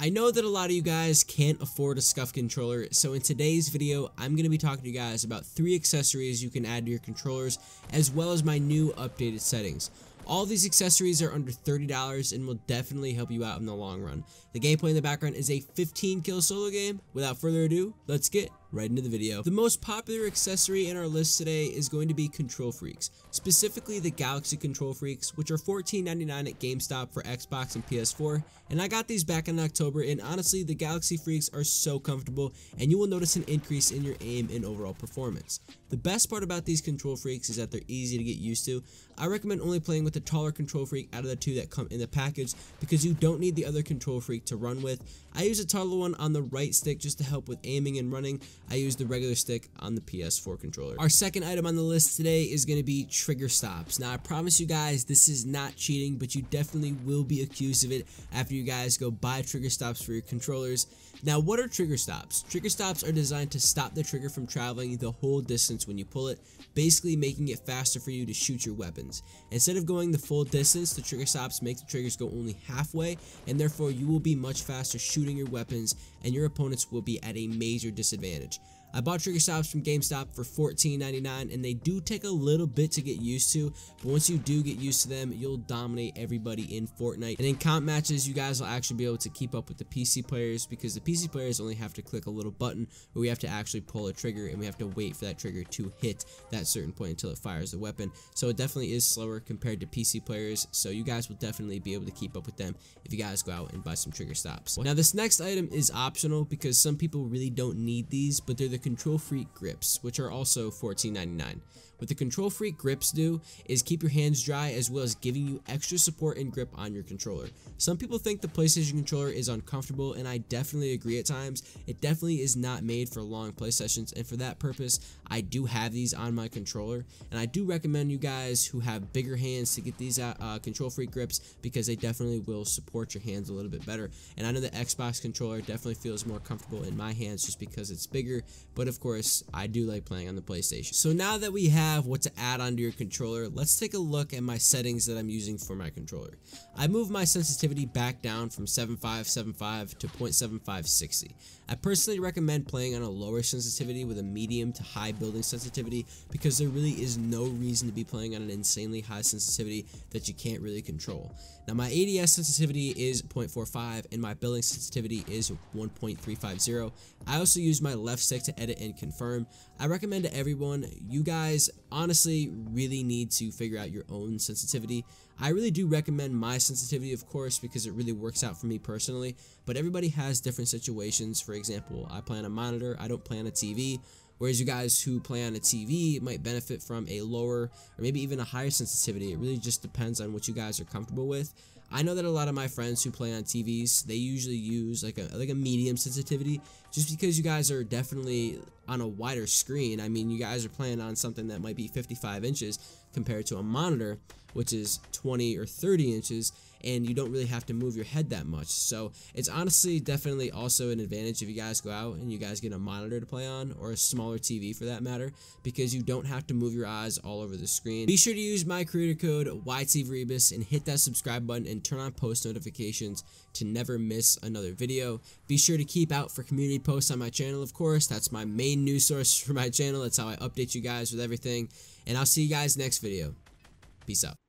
I know that a lot of you guys can't afford a SCUF controller, so in today's video, I'm going to be talking to you guys about 3 accessories you can add to your controllers, as well as my new updated settings. All of these accessories are under $30 and will definitely help you out in the long run. The gameplay in the background is a 15-kill solo game. Without further ado, let's get right into the video. The most popular accessory in our list today is going to be Control Freaks, specifically the Galaxy Control Freaks, which are $14.99 at GameStop for Xbox and PS4, and I got these back in October, and honestly, the Galaxy Freaks are so comfortable, and you will notice an increase in your aim and overall performance. The best part about these Control Freaks is that they're easy to get used to. I recommend only playing with the taller Control Freak out of the 2 that come in the package, because you don't need the other Control Freak to run with. I use a taller one on the right stick just to help with aiming and running. I use the regular stick on the PS4 controller. Our second item on the list today is going to be trigger stops. Now, I promise you guys this is not cheating, but you definitely will be accused of it after you guys go buy trigger stops for your controllers. Now, what are trigger stops? Trigger stops are designed to stop the trigger from traveling the whole distance when you pull it, basically making it faster for you to shoot your weapons. Instead of going the full distance, the trigger stops make the triggers go only halfway, and therefore you will be much faster shooting your weapons, and your opponents will be at a major disadvantage. I bought trigger stops from GameStop for $14.99, and they do take a little bit to get used to, but once you do get used to them, you'll dominate everybody in Fortnite. And in comp matches, you guys will actually be able to keep up with the PC players, because the PC players only have to click a little button where we have to actually pull a trigger, and we have to wait for that trigger to hit that certain point until it fires the weapon. So it definitely is slower compared to PC players, so you guys will definitely be able to keep up with them if you guys go out and buy some trigger stops. Now, this next item is optional because some people really don't need these, but they're the Control Freak grips, which are also $14.99. What the Control Freak grips do is keep your hands dry, as well as giving you extra support and grip on your controller. Some people think the PlayStation controller is uncomfortable, and I definitely agree at times. It definitely is not made for long play sessions, and for that purpose, I do have these on my controller, and I do recommend you guys who have bigger hands to get these Control Freak grips, because they definitely will support your hands a little bit better. And I know the Xbox controller definitely feels more comfortable in my hands just because it's bigger, but of course, I do like playing on the PlayStation. So now that we have what to add onto your controller, let's take a look at my settings that I'm using for my controller. I moved my sensitivity back down from 7575 to 0.7560. I personally recommend playing on a lower sensitivity with a medium to high building sensitivity, because there really is no reason to be playing on an insanely high sensitivity that you can't really control. Now, my ADS sensitivity is 0.45 and my building sensitivity is 1.350. I also use my left stick to edit and confirm. I recommend to everyone, you guys honestly really need to figure out your own sensitivity. I really do recommend my sensitivity, of course, because it really works out for me personally, but everybody has different situations. For example, I play on a monitor, I don't play on a TV, whereas you guys who play on a TV might benefit from a lower or maybe even a higher sensitivity. It really just depends on what you guys are comfortable with. I know that a lot of my friends who play on TVs, they usually use like a medium sensitivity, just because you guys are definitely on a wider screen. I mean, you guys are playing on something that might be 55 inches compared to a monitor, which is 20 or 30 inches, and you don't really have to move your head that much. So it's honestly definitely also an advantage if you guys go out and you guys get a monitor to play on, or a smaller TV for that matter, because you don't have to move your eyes all over the screen. Be sure to use my creator code YTVRebus and hit that subscribe button and turn on post notifications to never miss another video. Be sure to keep out for community posts on my channel, of course. That's my main news source for my channel. That's how I update you guys with everything. And I'll see you guys next video. Peace out.